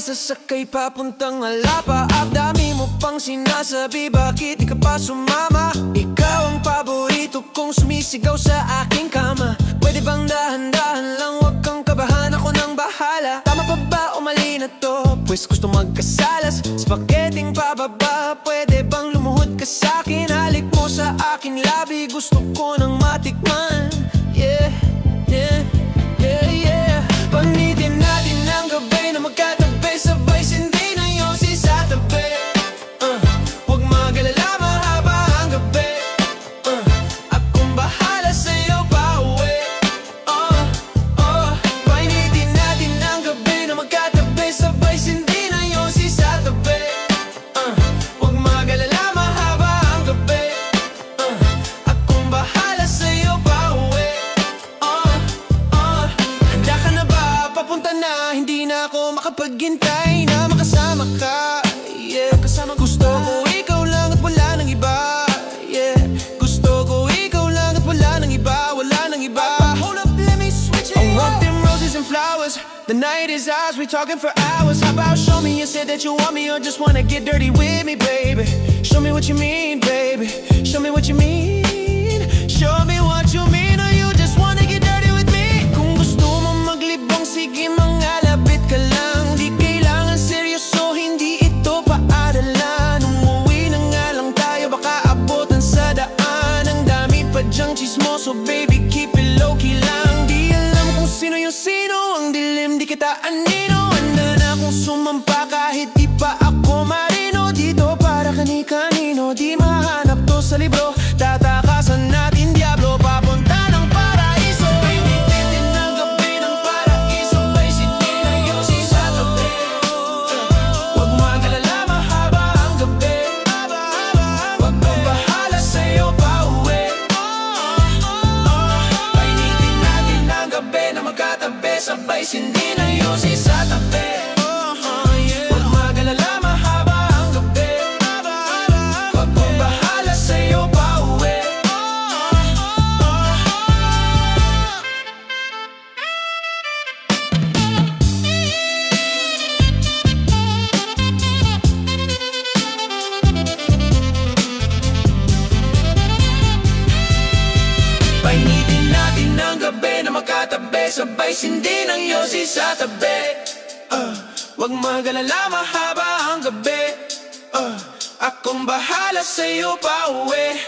sasakay papuntang Alapa. At dami mo pang sinasabi, bakit di ka pa sumama? Ikaw ang paborito kong sumisigaw sa aking kama. Pwede bang dahan-dahan lang, wag kang kabahan, ako nang bahala. Tama pa ba o mali na to? Pues gusto magkasalas, spaghetting pababa. Pwede bang lumuhod ka sa'kin? Halik mo sa aking labi, gusto ko nang matikman. Yeah, yeah, yeah, yeah. Panitin natin ang gabi na magkatabi, sabay sindi na yosi sa tabi. Huwag mag-alala, mahaba ang gabi. Akong bahala sa'yo pauwi. Panitin natin ang gabi na magkatabi, sabay sindi na yosi sa tabi. Huwag mag-alala, mahaba ang gabi. Akong bahala sa'yo pauwi. Handa ka na ba? Papunta na, hindi na ako makapaghintay na makasama ka. Yeah, kasama ko. Gusto ko ikaw lang at wala nang iba. Yeah, gusto ko ikaw lang at wala nang iba. Wala nang iba. Hold up, let me switch it. I want them roses and flowers. The night is ours, we talking for hours. How about show me, you said that you want me, or just wanna get dirty with me, baby. Show me what you mean, baby. Show me what you mean. Show me what you mean, or you just wanna get dirty with me. Kung gusto mo maglibang, sige mangalapit ka lang. Di kailangan seryoso, hindi ito paaralan. Umuwi na nga lang tayo, baka abutan sa daan. Ang dami pa dyang chismoso, baby, keep it low-key lang. Di alam kung sino yung sino, ang dilim di kita anino. Handa na akong sumampa kahit di pa ako marino. Dito para kani-kanino, di mahanap to sa libro. Tatakasan natin diablo, papunta ng paraiso. Painitin ang gabi ng paraiso, may sindi na yosi sa tabi. Huwag mag-alala, mahaba ang gabi. Huwag mong bahala sa'yo pauwi. Painitin natin ang gabi na magkatabi, sabay sindi na yosi sa tabi. Huwag mag-alala, mahaba ang gabi. Huwag mong bahala sa'yo pauwi. Painitin natin ang gabi na magkatabi, sabay sindi ng yosi sa tabi. Huwag mag-alala, mahaba ang gabi. Akong bahala sa'yo pauwi.